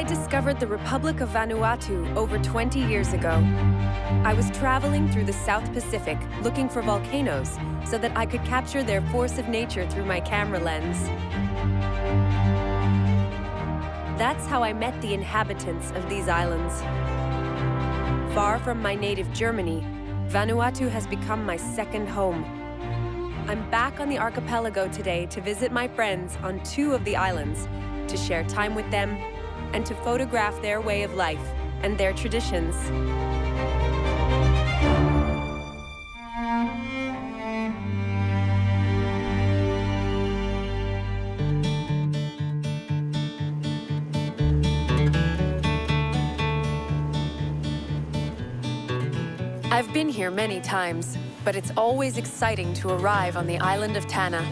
discovered the Republic of Vanuatu over 20 years ago. I was traveling through the South Pacific looking for volcanoes so that I could capture their force of nature through my camera lens. That's how I met the inhabitants of these islands. Far from my native Germany, Vanuatu has become my second home. I'm back on the archipelago today to visit my friends on 2 of the islands, to share time with them, and to photograph their way of life and their traditions. I've been here many times, but it's always exciting to arrive on the island of Tanna.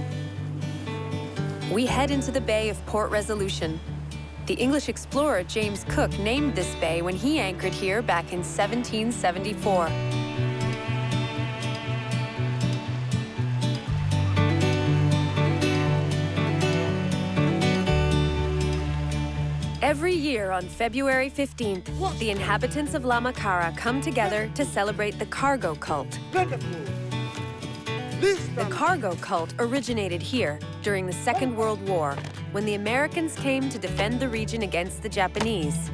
We head into the Bay of Port Resolution. The English explorer James Cook named this bay when he anchored here back in 1774. Every year on February 15th, the inhabitants of La Macara come together to celebrate the cargo cult. The cargo cult originated here during the Second World War, when the Americans came to defend the region against the Japanese.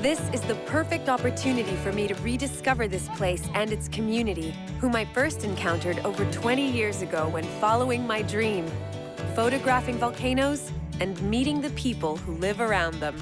This is the perfect opportunity for me to rediscover this place and its community, whom I first encountered over 20 years ago when following my dream, photographing volcanoes and meeting the people who live around them.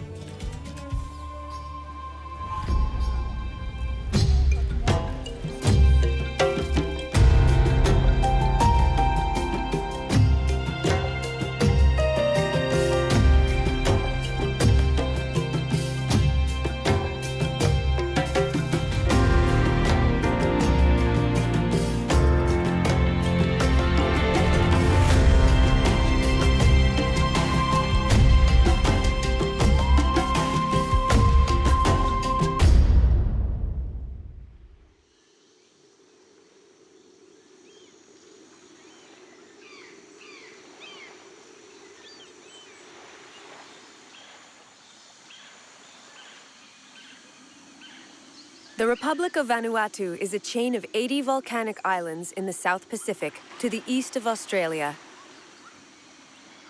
The Republic of Vanuatu is a chain of 80 volcanic islands in the South Pacific to the east of Australia.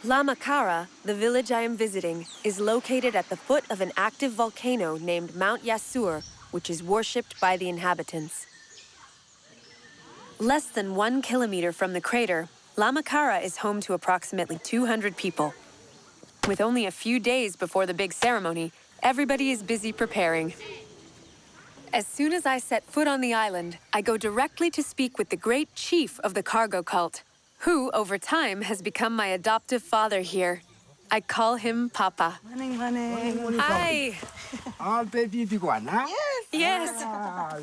La Macara, the village I am visiting, is located at the foot of an active volcano named Mount Yasur, which is worshipped by the inhabitants. Less than 1 kilometer from the crater, La Macara is home to approximately 200 people. With only a few days before the big ceremony, everybody is busy preparing. As soon as I set foot on the island, I go directly to speak with the great chief of the cargo cult, who, over time, has become my adoptive father here. I call him Papa. Morning. Hi! All baby big one, huh? Yes!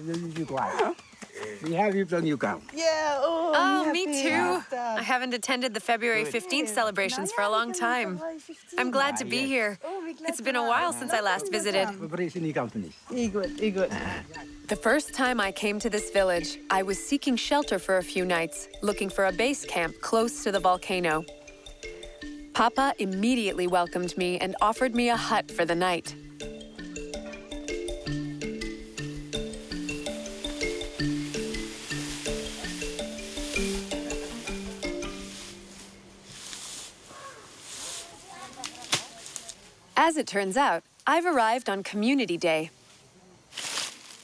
Baby big one. We have you when you come. Yeah, Oh, me too. I haven't attended the February 15th celebrations for a long time. I'm glad to be here. It's been a while since I last visited. Good. The first time I came to this village, I was seeking shelter for a few nights, looking for a base camp close to the volcano. Papa immediately welcomed me and offered me a hut for the night. As it turns out, I've arrived on Community Day.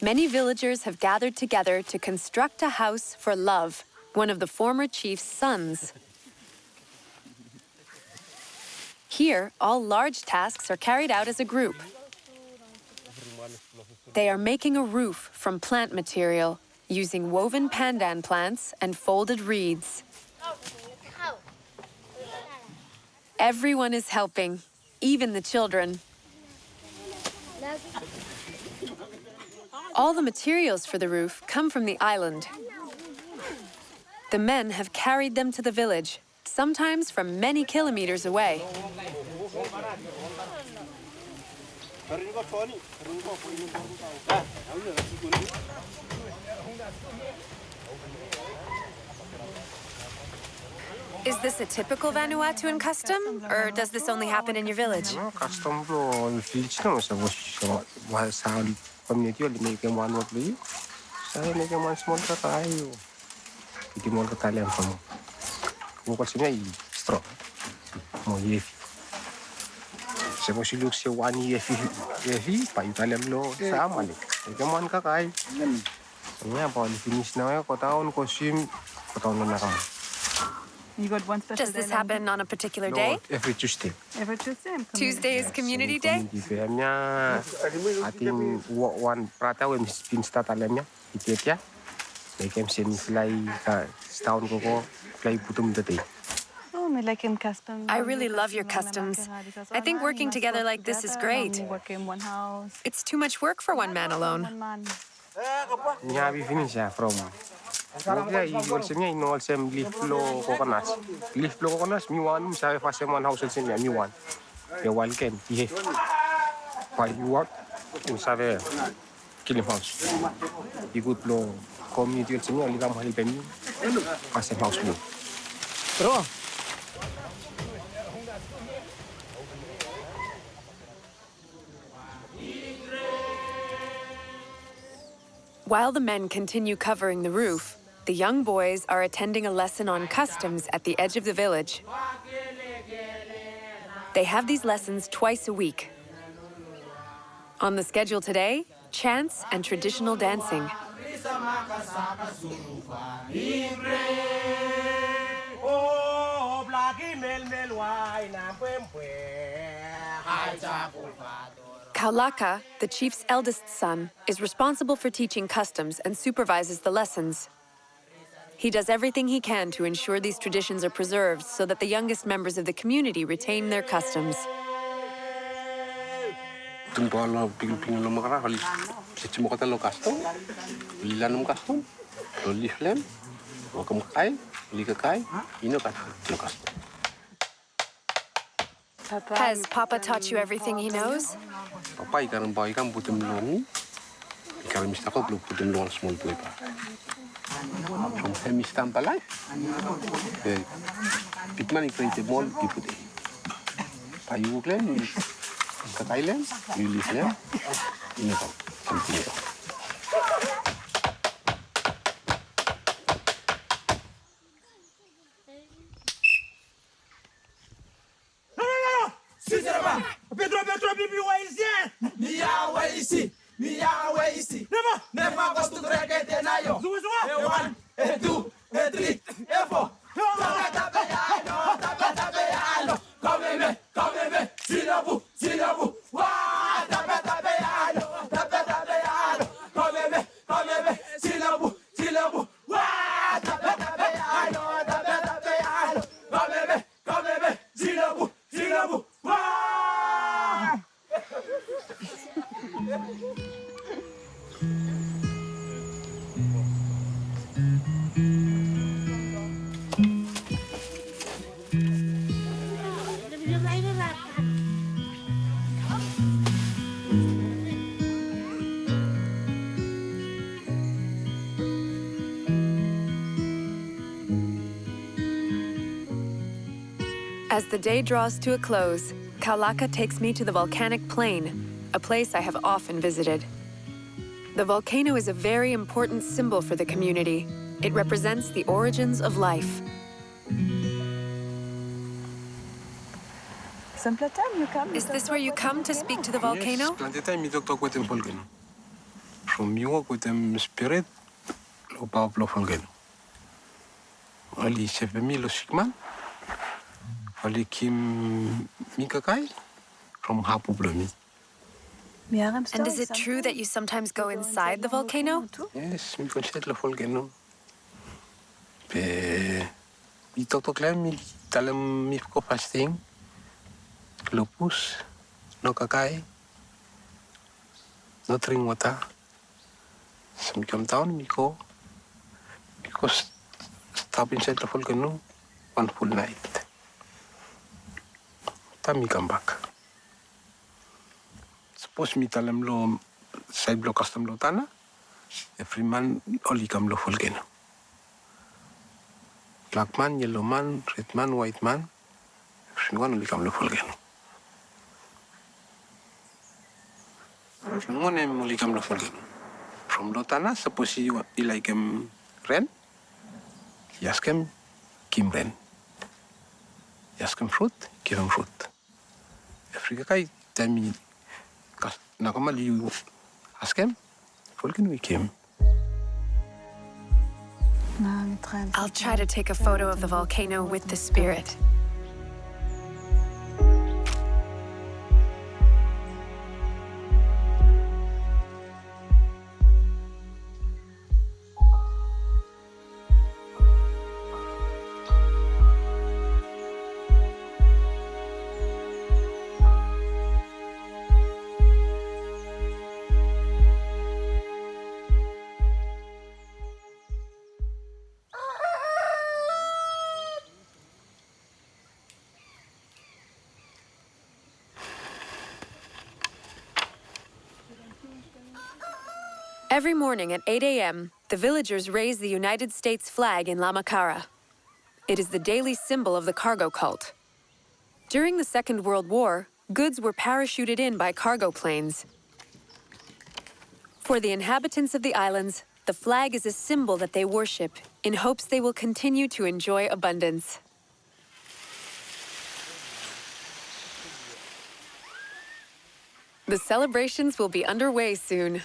Many villagers have gathered together to construct a house for Love, one of the former chief's sons. Here, all large tasks are carried out as a group. They are making a roof from plant material, using woven pandan plants and folded reeds. Everyone is helping, even the children. All the materials for the roof come from the island. The men have carried them to the village, sometimes from many kilometers away. Is this a typical Vanuatuan custom, or does this only happen in your village? Custom bro, village no sa sa community oli may kemuan mo beli. Saya may kemuan small ka tayo. Hindi mo ka talian pa mo. Mo kasi may straw. Mo yefi. Se mo siluk se wani yefi pa Italian lo sama ni. Kemuan ka kay. Nya pa finish na ko taon ko sim ko taon na ka. You got one special Does this happen on a particular day? Every Tuesday. Every Tuesday? Tuesday is Community Day? Nya ating one prata we pinsta talemnya itietya. May kem sen fly ka town ko fly putum dati. Oh, me like in custom. I really love your customs. I think working together like this is great. Work in one house. It's too much work for one man alone. Nya we finish from Mugya igol semnya inol sem leaf flow coconuts. Leaf flow coconuts mi wan sa fa sem one house semnya mi wan. Ya walken ye. Pa you work in save killing house. Igut lo community semnya li kam hal pemi. Pa sem house lo. Bro. While the men continue covering the roof, the young boys are attending a lesson on customs at the edge of the village. They have these lessons twice a week. On the schedule today, chants and traditional dancing. Kaulaka, the chief's eldest son, is responsible for teaching customs and supervises the lessons. He does everything he can to ensure these traditions are preserved so that the youngest members of the community retain their customs. Tumpalo ping lo makara hali sechimo kata lo custom lilanum custom lo liflem lo kamkai likakai ino kata lo custom. Has Papa taught you everything he knows? Papa ikan bawa ikan putum long ikan mistako belum putum long small boy pa. From hemistan palai. Pitman ikrite mall dipute. Payu klen kakailen yulisnya ini kau sampai. Petro bibi waisi. Never goes to reggae tenayo. One, two, three, four. Come silabu. Wa tabeano. Come silabu. Wa tabeano. Come silabu. Wa. As the day draws to a close, Kaulaka takes me to the volcanic plain, a place I have often visited. The volcano is a very important symbol for the community. It represents the origins of life. Is this where you come to speak to the volcano? Yes, plenty time mi talk with them volcano. From you with them spirit lo pa volcano. Ali chef mi lo sigman. Ali kim mikakai from hapu blomi. And is it true that you sometimes go inside the volcano? Yes, mi consider lo volcano. Mi talk klem mi talam mi ko fasting. Lupus, no kakai, no drink water. Some come down, because stop inside the volcano one full night. Then we come back. Suppose me tell them lo side block custom lo tana, every man only come lo volcano. black man, yellow man, red man, white man. Semua nulikam lo folgen. Semua nem nulikam lo folgen. From lotana, suppose you like ren, yaskem kim ren. Yaskem fruit, give him fruit. Afrika kai tami kas nakamal you askem folgen we kim. I'll try to take a photo of the volcano with the spirit. Every morning at 8 a.m., the villagers raise the United States flag in Lamakara. It is the daily symbol of the cargo cult. During the Second World War, goods were parachuted in by cargo planes. For the inhabitants of the islands, the flag is a symbol that they worship in hopes they will continue to enjoy abundance. The celebrations will be underway soon.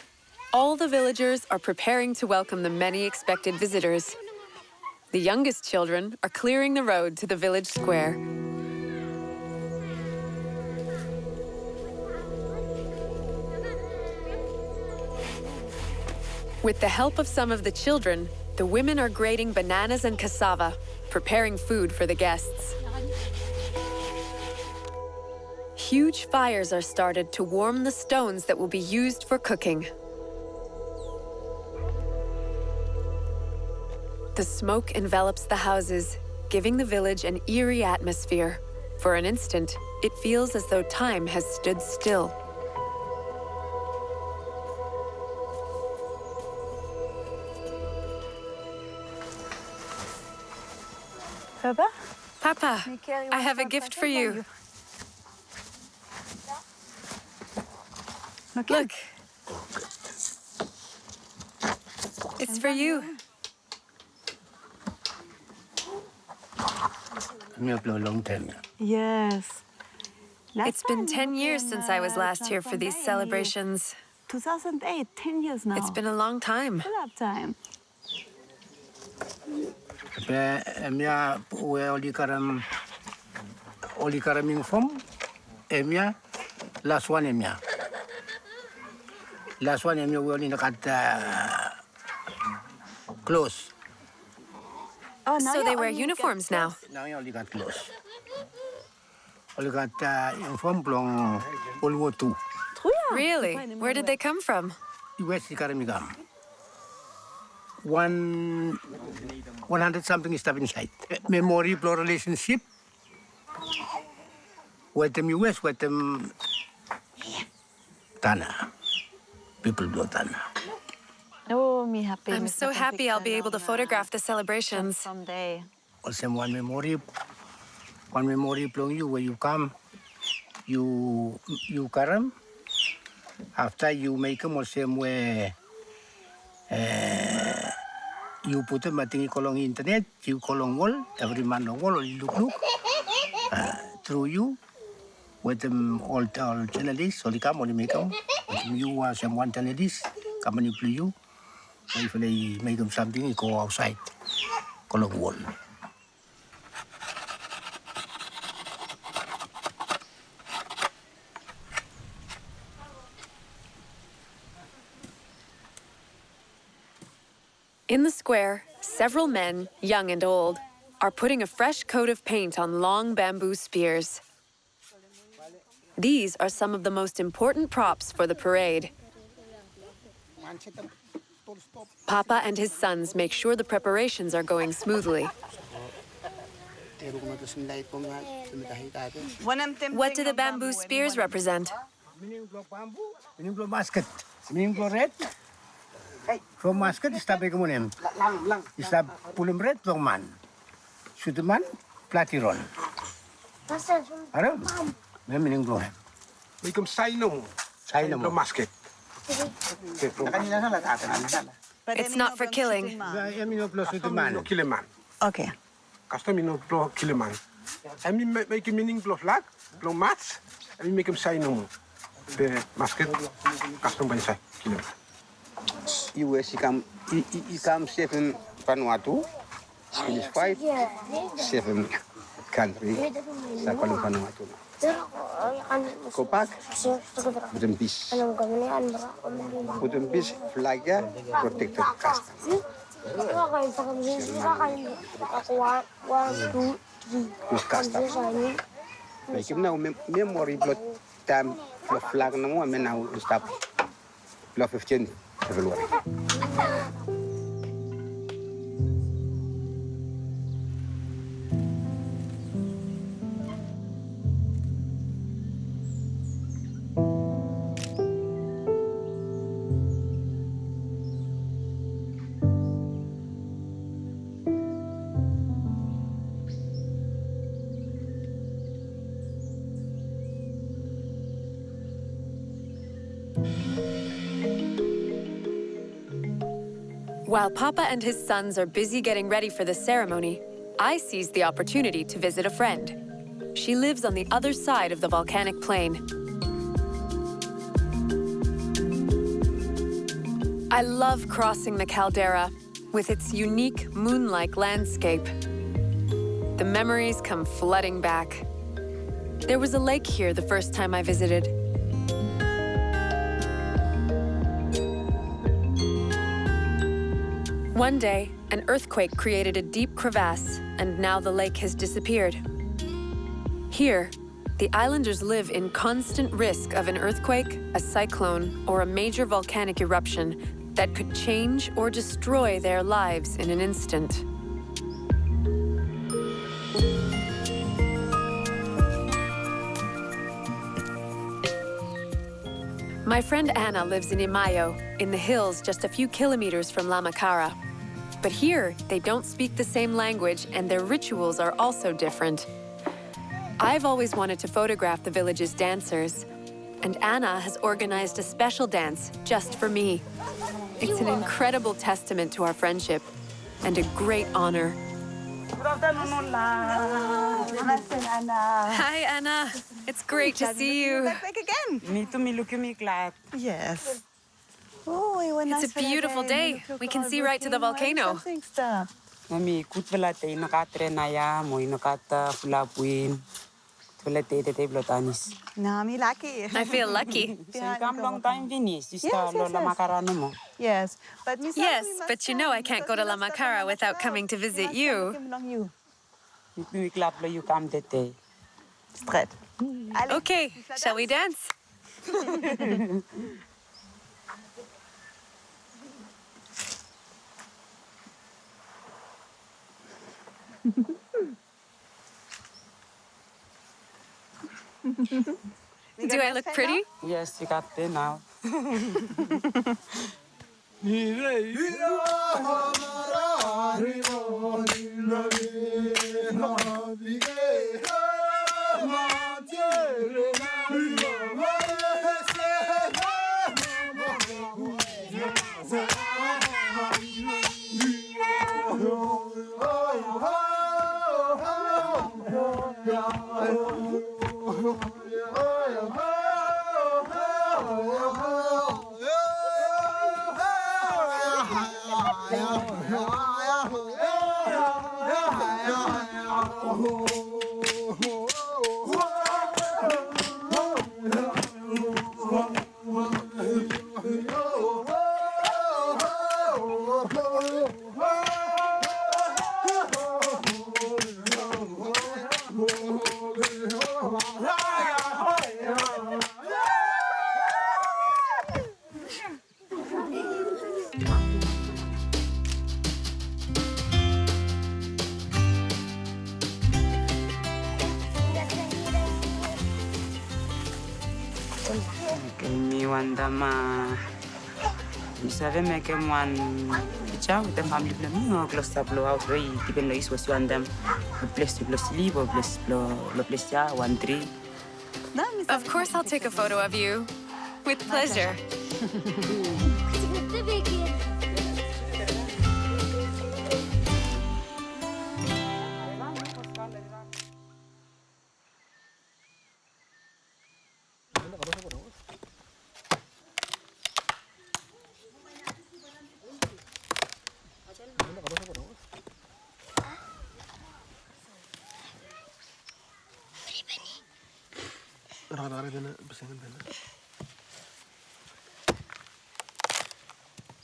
All the villagers are preparing to welcome the many expected visitors. The youngest children are clearing the road to the village square. With the help of some of the children, the women are grating bananas and cassava, preparing food for the guests. Huge fires are started to warm the stones that will be used for cooking. The smoke envelops the houses, giving the village an eerie atmosphere. For an instant, it feels as though time has stood still. Papa? Papa, I have a gift for you. Look. It's for you. Yes. It's been 10 years since I was last here for these celebrations. 2008, 10 years now. It's been a long time. A lot of time. Emia we oli karaming from emia last one emia we only nakat close. Oh, now So they you wear only uniforms get now. Now you only got close. Only got uniform from World War II. Really? Where did they come from? US karamigam. 100 something stuff inside. Memory, blood relationship with them US, with them Tana. People blow Tana. Oh, me happy. I'm so happy I'll be able to photograph the celebrations. Someday. Also one memory from you where you come, you karam. After you make them the same way. You put them at the internet, you colong wall, every man on wall, you look through you with them all journalists, only come, only make them. You are someone journalist, come and play you. If they make them something, you go outside, colong wall. In the square, several men, young and old, are putting a fresh coat of paint on long bamboo spears. These are some of the most important props for the parade. Papa and his sons make sure the preparations are going smoothly. What do the bamboo spears represent? Basket. Red. From basket, stop it. Stop pulling red from man. Sutuman, platiron. Aram, may mining blow. May kum saino. Saino mo. Masket. It's not for killing. Mino blow sutuman. No kileman. Okay. Custom no blow kileman. I mean make a meaning blow flag, blow mats. I mean make him saino. The masket custom by say kileman. US come safe in Vanuatu. Finish fight. Safe in country. Sa kolong Vanuatu. Kopak. Bukan bis. Bukan bis flag ya protected custom. Kus custom. Make him now memory blood time flag no more now stop. Blood 15 February. While Papa and his sons are busy getting ready for the ceremony, I seized the opportunity to visit a friend. She lives on the other side of the volcanic plain. I love crossing the caldera with its unique moon-like landscape. The memories come flooding back. There was a lake here the first time I visited. One day, an earthquake created a deep crevasse, and now the lake has disappeared. Here, the islanders live in constant risk of an earthquake, a cyclone, or a major volcanic eruption that could change or destroy their lives in an instant. My friend Anna lives in Imayo, in the hills just a few kilometers from Lamacara. But here, they don't speak the same language and their rituals are also different. I've always wanted to photograph the village's dancers, and Anna has organized a special dance just for me. It's an incredible testament to our friendship and a great honor. Good afternoon, Ulla. Anna. Hi, Anna. It's great to see you. Back again. Me too, me look me glad. Yes. Oh, It's a beautiful day. We can see right to the volcano. Mami kut vela te nakatre na ya, mo nakata fulapuin. Vela te blotanis. No, me lucky. I feel lucky. So you come long time finish. You start lo la macarano mo. Yes, but Yes, but you know I can't go to Lamacara without coming to visit you. You clap lo you come the day. Straight. Okay, shall we dance? Do I look pretty? Yes, you got there now. Mi wanda ma. You savez me que moi cha with them family blo mi o close up lo house very depend lo is was you and them the place to sleep or place lo place cha 1-3. Of course I'll take a photo of you. With pleasure.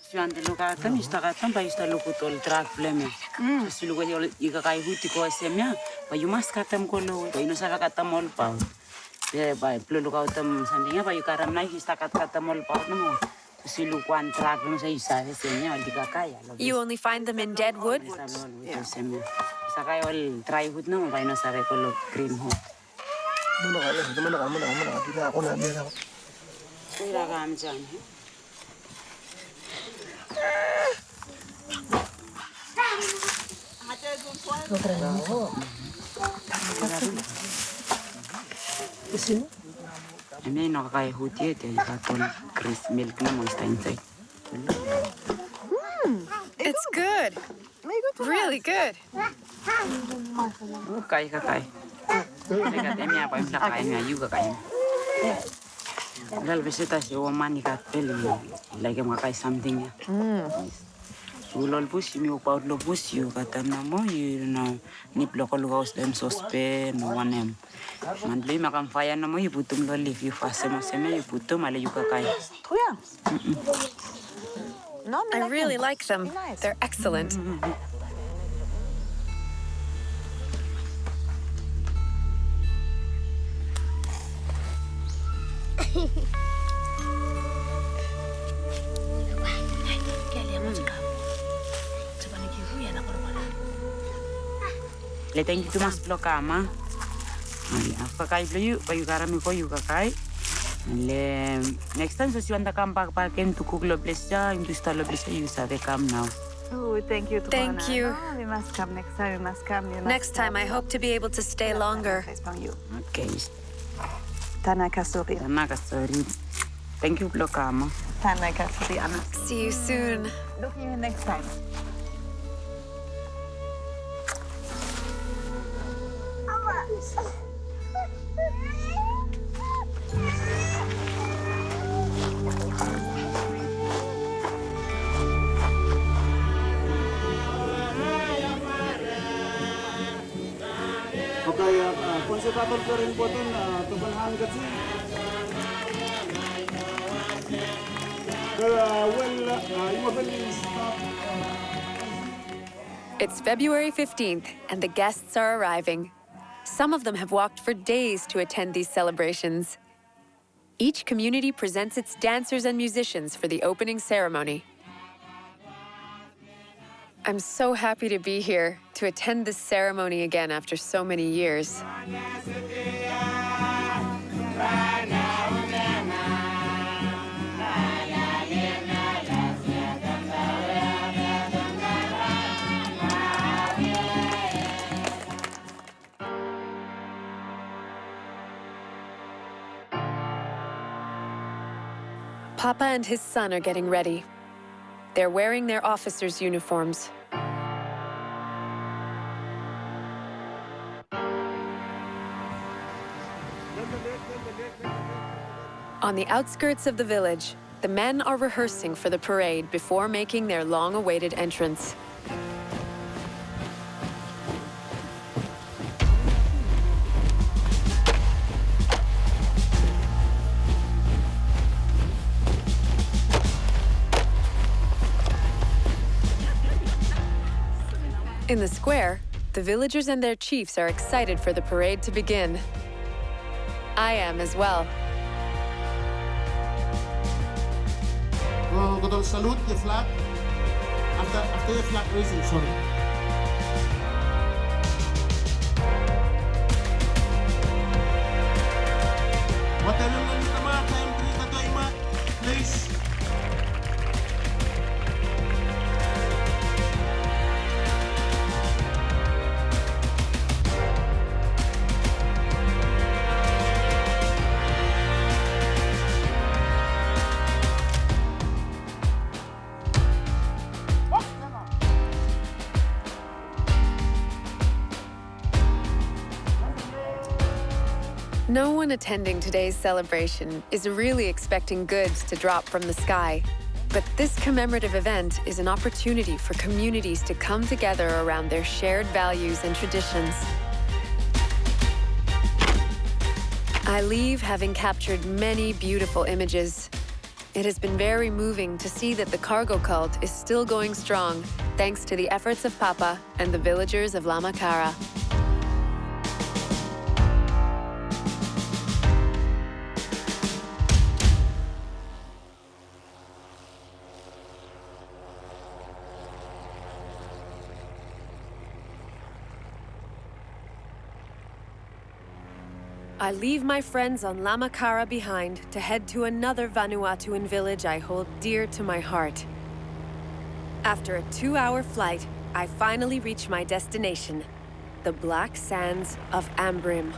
Suante lokata mi sta katan pa ista lokutol track bleme. Silu ko iga kai huti ko semya, pa yumas katam ko lo, pa ino sa katam ol pa. Be ba plo lokatam sandinga pa yukaram na ista katam ol pa no. Silu kwan track no sa isa semya ol diga kaya. You only find them in dead wood? Semya. Sa kay ol try hut no pa ino sa ko lo green ho. Mana tidak aku nak biar aku. Kira kam jan. Ini nak kaya huti itu ikan Chris milk na mo inside. It's good. Really good. Kaya. Mereka tanya apa yang nak kaya juga kaya. Lalu besok si Oman ikat peli lagi makai something ya. Ulol bus mi upa ulol bus yu kata namo yu na nip lokal gaus dem sospe no wanem. Mandli makam faya namo yu putum loli yu fase mo seme yu putum ale yu kakai. I really like them. They're excellent. Le tengi tu mas blokama. Apa kai belu payu karami ko yu kakai. Le next time so si anda kam pak paken tu kuglo blesja industa lo blesja you save come now. Oh, thank you. Thank you. Oh, we must come next time. We must come. Next time I hope to be able to stay longer. Okay. Tanaka Sori. Thank you blokama. Tanaka Sori Anna. See you soon. Look you next time. Kaya konservator ko rin po ito na tubanhan kasi. It's February 15th, and the guests are arriving. Some of them have walked for days to attend these celebrations. Each community presents its dancers and musicians for the opening ceremony. I'm so happy to be here, to attend this ceremony again after so many years. Papa and his son are getting ready. They're wearing their officers' uniforms. On the outskirts of the village, the men are rehearsing for the parade before making their long-awaited entrance. In the square, the villagers and their chiefs are excited for the parade to begin. I am as well. Good salute the flag. After the flag raising, sorry. Whatever please. No one attending today's celebration is really expecting goods to drop from the sky. But this commemorative event is an opportunity for communities to come together around their shared values and traditions. I leave having captured many beautiful images. It has been very moving to see that the cargo cult is still going strong, thanks to the efforts of Papa and the villagers of Lamakara. I leave my friends on Lamakara behind to head to another Vanuatuan village I hold dear to my heart. After a 2-hour flight, I finally reach my destination, the Black Sands of Ambrim.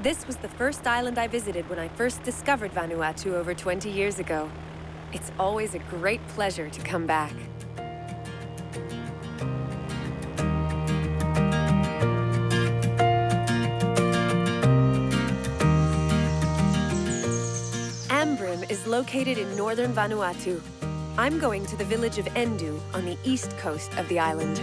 This was the first island I visited when I first discovered Vanuatu over 20 years ago. It's always a great pleasure to come back. Ambrim is located in northern Vanuatu. I'm going to the village of Endu on the east coast of the island.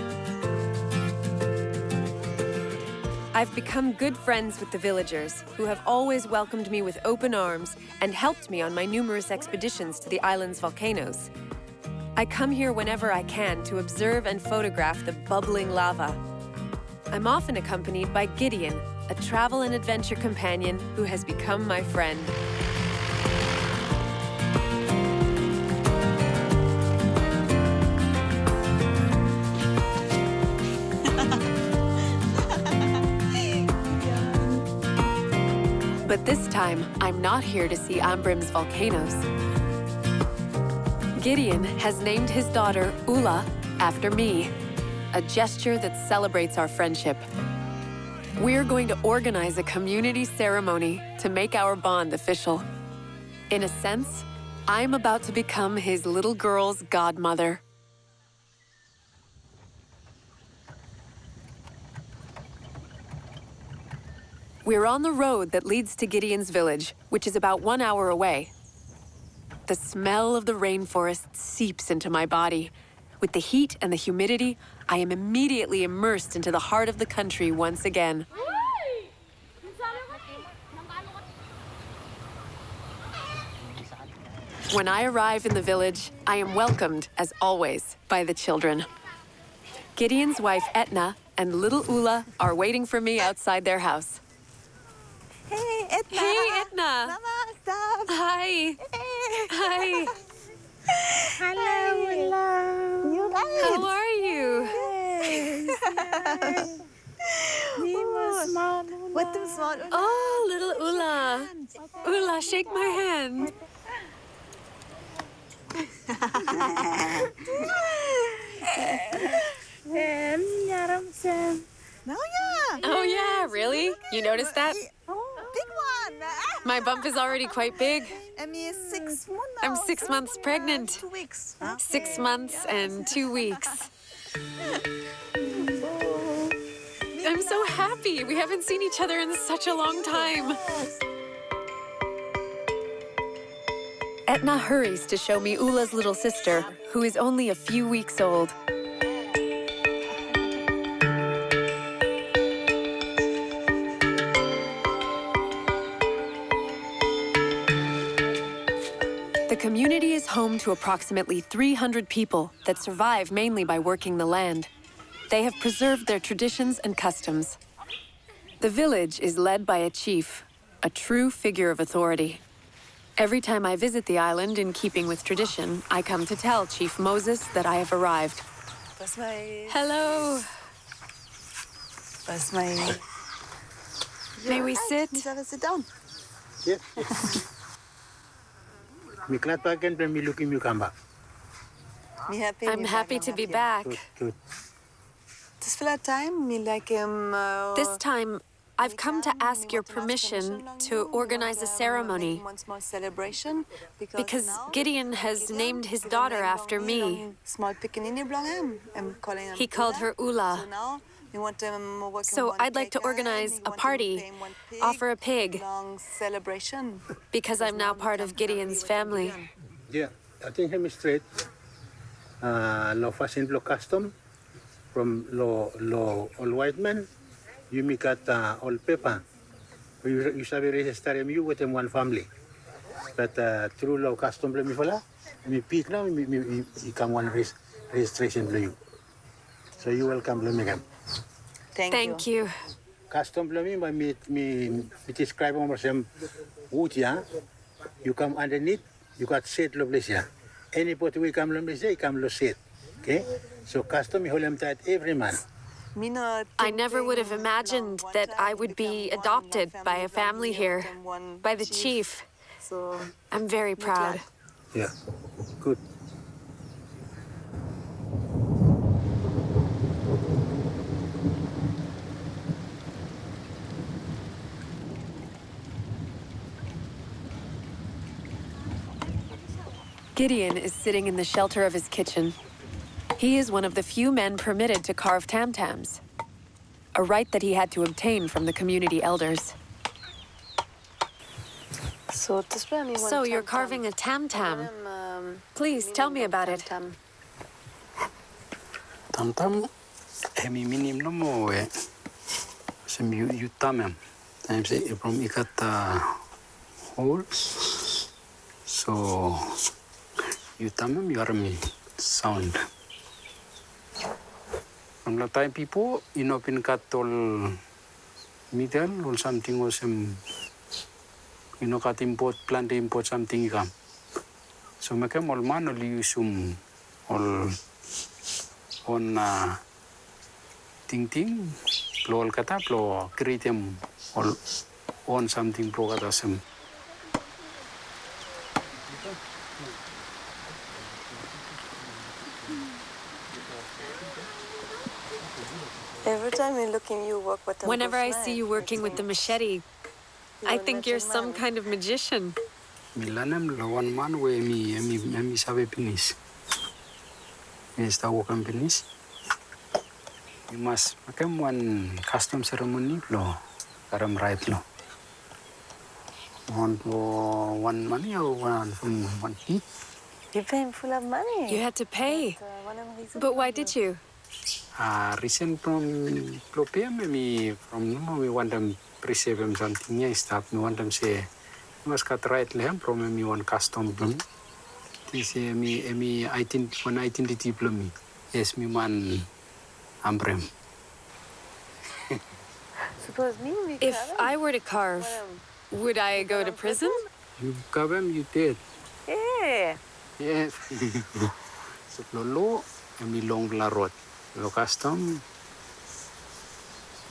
I've become good friends with the villagers, who have always welcomed me with open arms and helped me on my numerous expeditions to the island's volcanoes. I come here whenever I can to observe and photograph the bubbling lava. I'm often accompanied by Gideon, a travel and adventure companion who has become my friend. But this time, I'm not here to see Ambrim's volcanoes. Gideon has named his daughter Ulla after me, a gesture that celebrates our friendship. We're going to organize a community ceremony to make our bond official. In a sense, I'm about to become his little girl's godmother. We're on the road that leads to Gideon's village, which is about 1 hour away. The smell of the rainforest seeps into my body. With the heat and the humidity, I am immediately immersed into the heart of the country once again. When I arrive in the village, I am welcomed, as always, by the children. Gideon's wife, Etna, and little Ulla are waiting for me outside their house. Hey, Etna. Hey, Etna. Namaste. Hi. Hey. Hi. Hello, hello. You guys. How are you? What the small Ulla? Oh, little Ulla. Ulla, shake my hand. Oh, yeah, really? You noticed that? Big one. My bump is already quite big. I'm 6 months. I'm 6 months pregnant. 2 weeks. 6 months and 2 weeks. I'm so happy. We haven't seen each other in such a long time. Etna hurries to show me Ulla's little sister, who is only a few weeks old. The community is home to approximately 300 people that survive mainly by working the land. They have preserved their traditions and customs. The village is led by a chief, a true figure of authority. Every time I visit the island in keeping with tradition, I come to tell Chief Moses that I have arrived. Hello. May we sit? Sit down. I'm happy to be back. This time, I've come to ask your permission to organize a ceremony because Gideon has named his daughter after me. He called her Ulla. You want them working So one I'd like to cake and organize you a want them party, paying one pig, offer a pig, long celebration. because I'm now part of Gideon's family. Yeah, I think him straight. Lo fasin lo custom from lo all white man. You make at all paper. You sabi register you with them one family. But through lo custom le mi fala, mi pick now mi come one registration le you. So you welcome le mi kam. Thank you. Custom le mi by me describe on some wood ya. You come underneath, you got set lo place ya. Anybody we come lo place ya, come lo set. Okay? So custom you hold them tight every man. I never would have imagined that I would be adopted by a family here, by the chief. I'm very proud. Yeah, good. Gideon is sitting in the shelter of his kitchen. He is one of the few men permitted to carve tam-tams, a right that he had to obtain from the community elders. So you're carving a tam-tam. Please tell me about it. Tam-tam, hemi minim no mo sem you tamem. Time say from ikata holes. So you tamem you are me sound. From the time people in open katol middle or something was you know kat import plant import something come. So make all man only use all on ting plo all kata plo create them all on something plo kata sem. Every time I look in you work with them. Whenever I see you working with the machete, I think you're some kind of magician. Milanem lo one man we mi sabe pinis. Mi está working pinis. You must make one custom ceremony lo karam right lo. One money or one heat. You pay him full of money. You had to pay. But why did you? Recent from Plopia, me from no, we want them preserve them something yeah, stuff. We want them say, you must cut right lamb from me one custom plum. They say me identity plum. Yes, me one ambrem. If I were to carve, would I go to prison? You carve them, you did. Yeah. Yes. So lolo, and me long la road. Lo custom,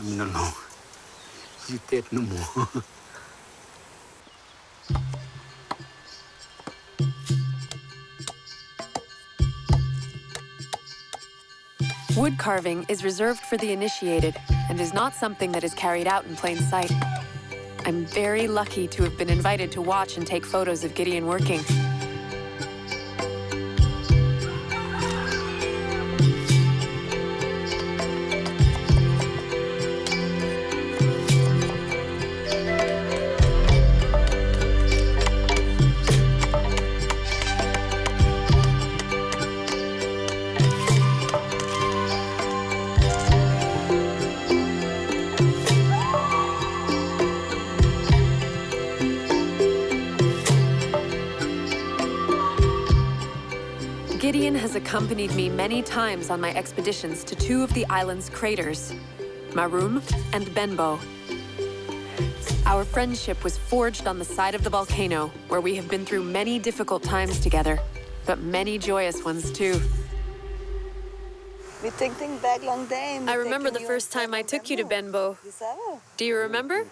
no, you did no more. Wood carving is reserved for the initiated and is not something that is carried out in plain sight. I'm very lucky to have been invited to watch and take photos of Gideon working. Gideon has accompanied me many times on my expeditions to two of the island's craters, Maroom and Benbow. Our friendship was forged on the side of the volcano, where we have been through many difficult times together, but many joyous ones too. We take things back long day. I remember the first time I took you to Benbow. Do you remember?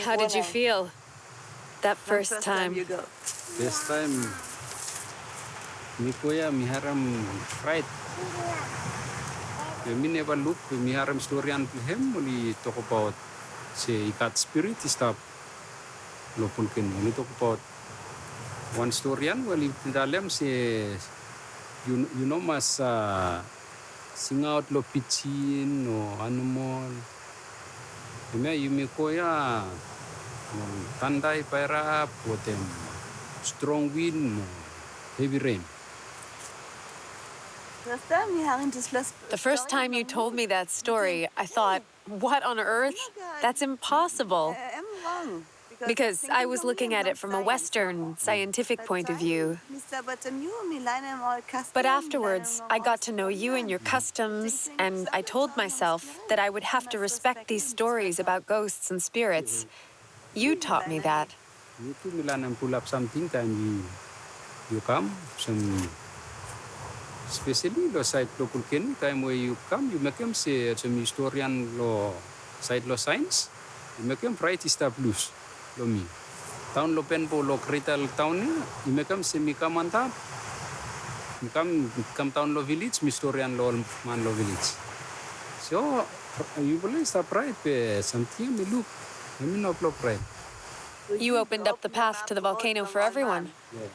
How did you feel that first time? This time, mi kuya mi haram right. We never look. Mi haram story and him only talk about say ikat spirit stuff. Lopun ken only talk about one story and well if dalam say you know mas sing out lo pitchin or animal. You may koya tandai paira potem strong wind, heavy rain. The first time you told me that story, I thought, what on earth? That's impossible. Because I was looking at it from a Western, scientific point of view. But afterwards, I got to know you and your customs, and I told myself that I would have to respect these stories about ghosts and spirits. You taught me that. You two Milan and pull up something and you come, some especially the site local ken time where you come, you make them say some historian lo site lo science, you make them right stuff loose. Lo mi. Town lo pen po lo krital town ni, you make them say mi come on top. You come town lo village, historian lo man lo village. So you will stop right pe something me look. I mean no pride. You opened up the path to the volcano for everyone. Yeah.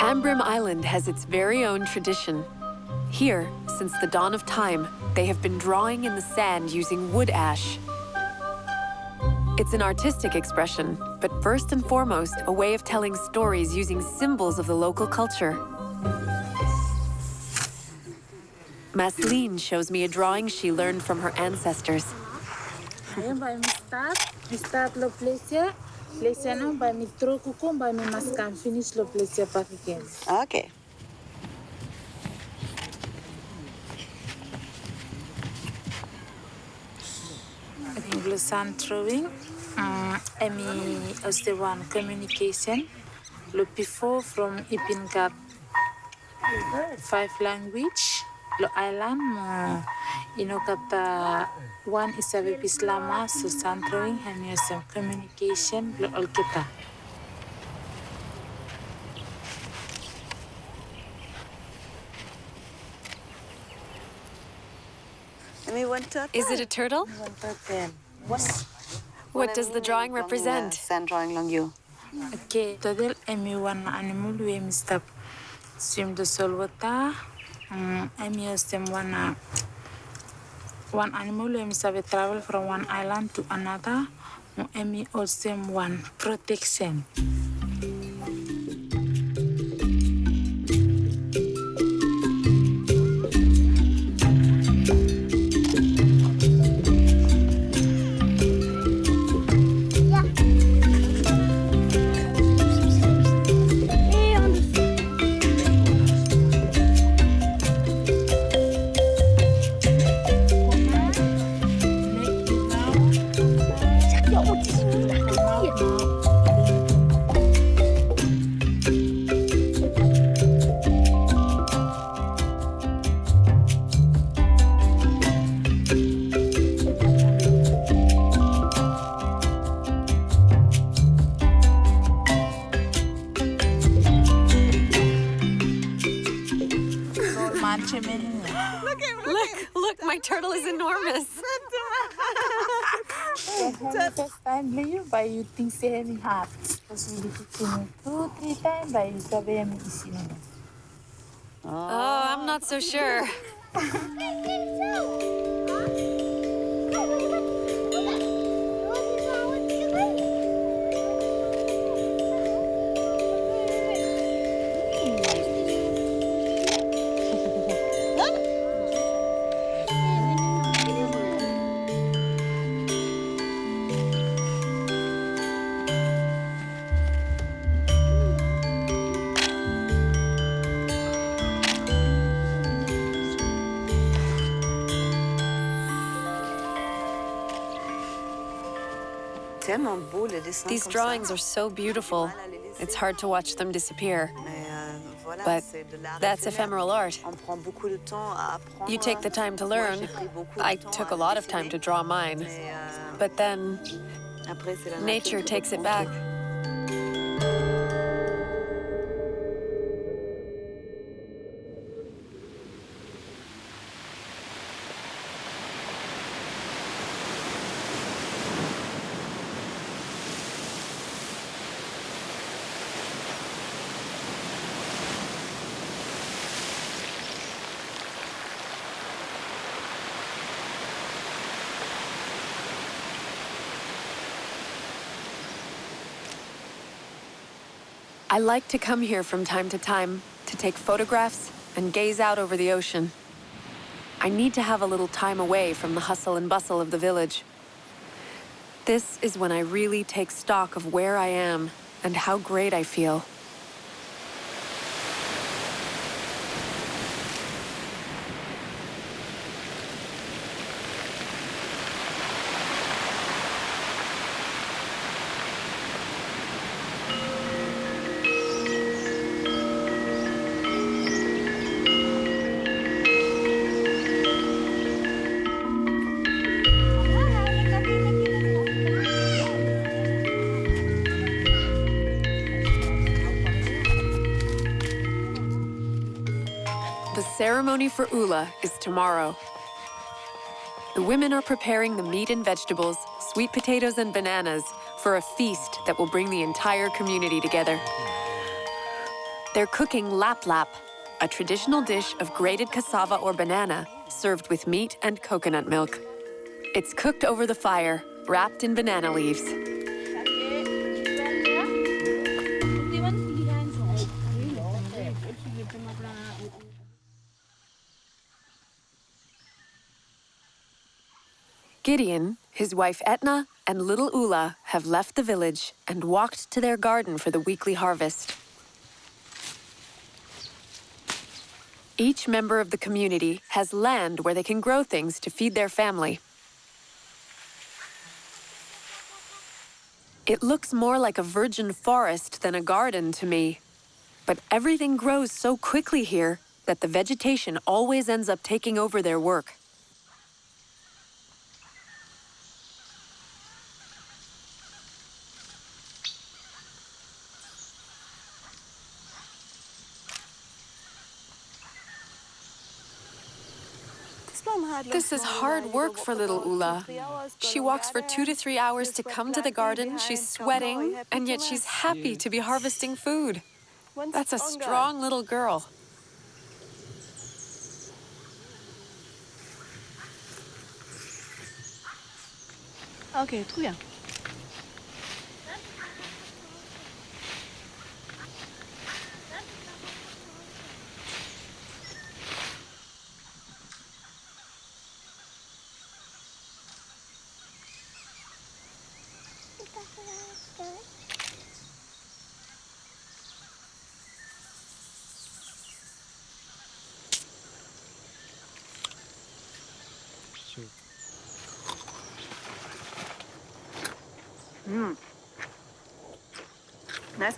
Ambrim Island has its very own tradition. Here, since the dawn of time, they have been drawing in the sand using wood ash. It's an artistic expression, but first and foremost, a way of telling stories using symbols of the local culture. Masleen shows me a drawing she learned from her ancestors. Okay. Sand drawing, as the one communication, lo before from Ipingat 5 language, lo island inokata one is a bislama so sand drawing and some communication lo olkita. Is it a turtle? What does the drawing represent? Sand drawing long you. Okay, today one animal we mistap swim the soul water. One animal we mistap travel from one island to another. Also one protection. Look, my turtle is enormous. First time you buy you think having heart. Because we did it 2-3 times by you sabi Oh, I'm not so sure. These drawings are so beautiful. It's hard to watch them disappear. But that's ephemeral art. You take the time to learn. I took a lot of time to draw mine. But then nature takes it back. I like to come here from time to take photographs and gaze out over the ocean. I need to have a little time away from the hustle and bustle of the village. This is when I really take stock of where I am and how great I feel. The ceremony for Ulla is tomorrow. The women are preparing the meat and vegetables, sweet potatoes and bananas for a feast that will bring the entire community together. They're cooking lap lap, a traditional dish of grated cassava or banana served with meat and coconut milk. It's cooked over the fire, wrapped in banana leaves. Gideon, his wife Etna, and little Ulla have left the village and walked to their garden for the weekly harvest. Each member of the community has land where they can grow things to feed their family. It looks more like a virgin forest than a garden to me, but everything grows so quickly here that the vegetation always ends up taking over their work. This is hard work for little Ulla. She walks for 2 to 3 hours to come to the garden. She's sweating, and yet she's happy to be harvesting food. That's a strong little girl. Okay, Trough.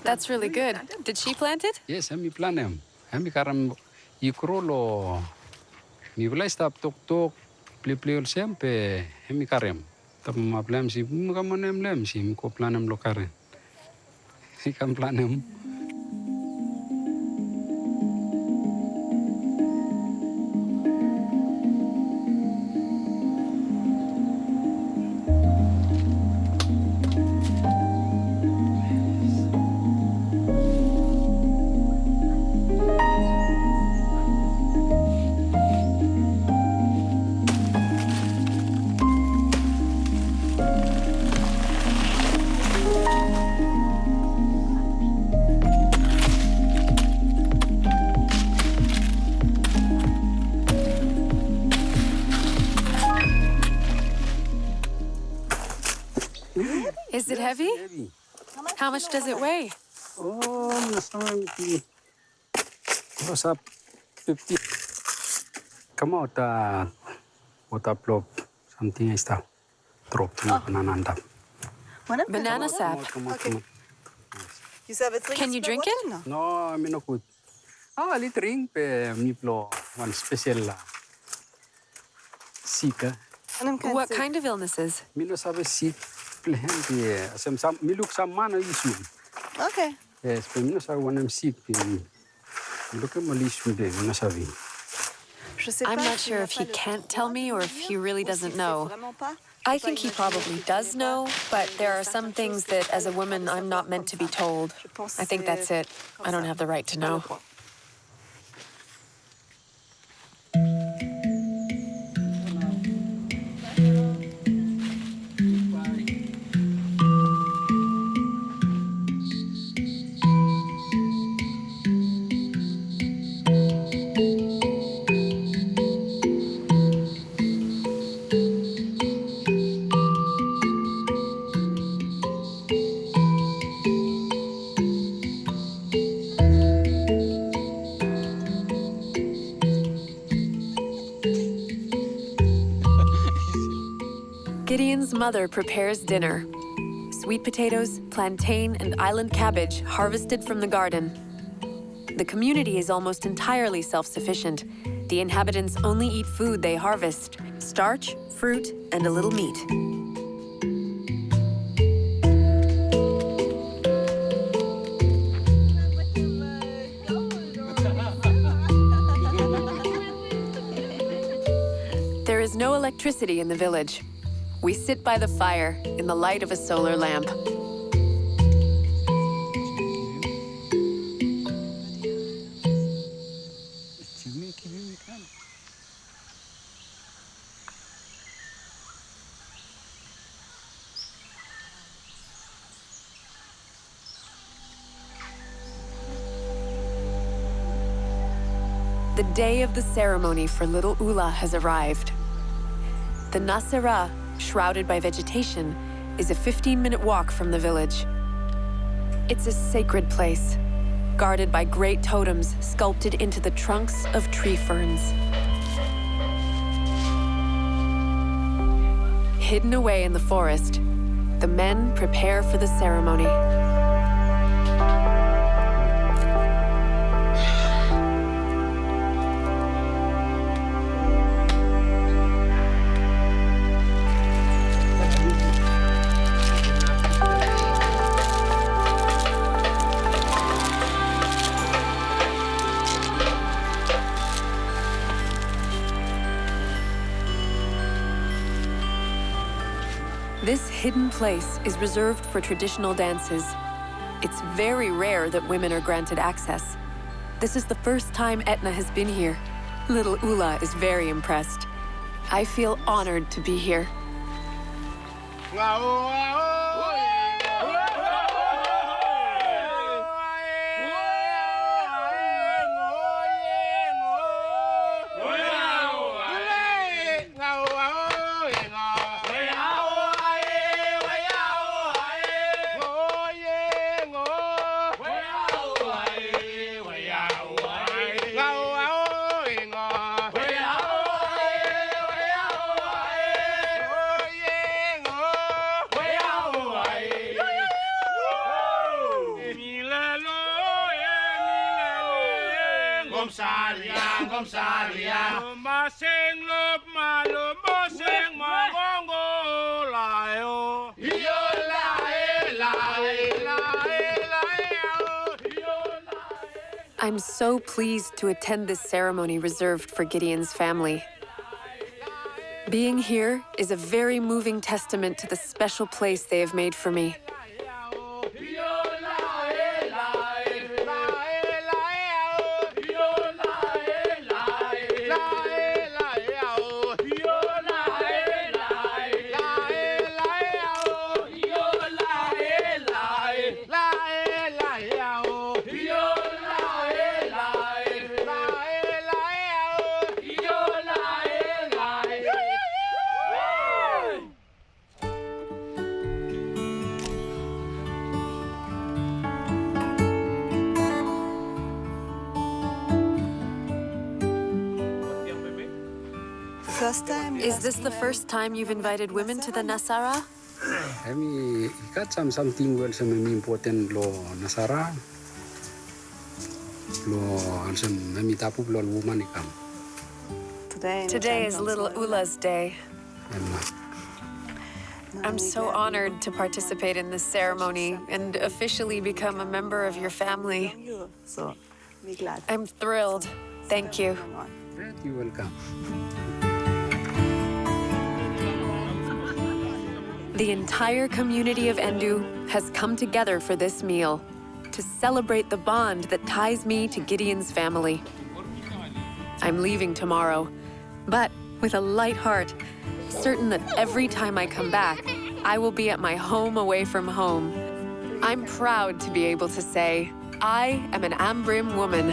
That's really good. Did she plant it? Yes, hemi planem. Hemi karam ikrolo. Mi vlei stap tok pliol sempre hemi karem. Tap ma plem si mukamonem lem si mi ko planem lo karen. Si kam planem. Is it heavy? How much does it weigh? Oh, what's up? 50. Come out, what up, lob? Something is that drop to nananda. Banana sap. Can you drink it? No, I mean no good. Ah, li drink pe mi plo one special sick. What kind of illnesses? Mi lo sabe sick plan pe some mi look some man issue. Okay. Yes, pe mi lo sabe when I'm sick pe mi look at my issue de mi lo sabe. I'm not sure if he can't tell me or if he really doesn't know. I think he probably does know, but there are some things that, as a woman, I'm not meant to be told. I think that's it. I don't have the right to know. Gideon's mother prepares dinner. Sweet potatoes, plantain, and island cabbage harvested from the garden. The community is almost entirely self-sufficient. The inhabitants only eat food they harvest: starch, fruit, and a little meat. There is no electricity in the village. We sit by the fire in the light of a solar lamp. The day of the ceremony for little Ulla has arrived. The Nasera, shrouded by vegetation, is a 15-minute walk from the village. It's a sacred place, guarded by great totems sculpted into the trunks of tree ferns. Hidden away in the forest, the men prepare for the ceremony. This hidden place is reserved for traditional dances. It's very rare that women are granted access. This is the first time Etna has been here. Little Ulla is very impressed. I feel honored to be here. I'm so pleased to attend this ceremony reserved for Gideon's family. Being here is a very moving testament to the special place they have made for me. Is this the first time you've invited women to the Nasara? Kami ikat something well some important lo nasara. Lo also kami tapu lo woman ikam. Today is little Ulla's day. I'm so honored to participate in this ceremony and officially become a member of your family. So, be glad. I'm thrilled. Thank you. You're welcome. The entire community of Endu has come together for this meal to celebrate the bond that ties me to Gideon's family. I'm leaving tomorrow, but with a light heart, certain that every time I come back, I will be at my home away from home. I'm proud to be able to say, I am an Ambrim woman.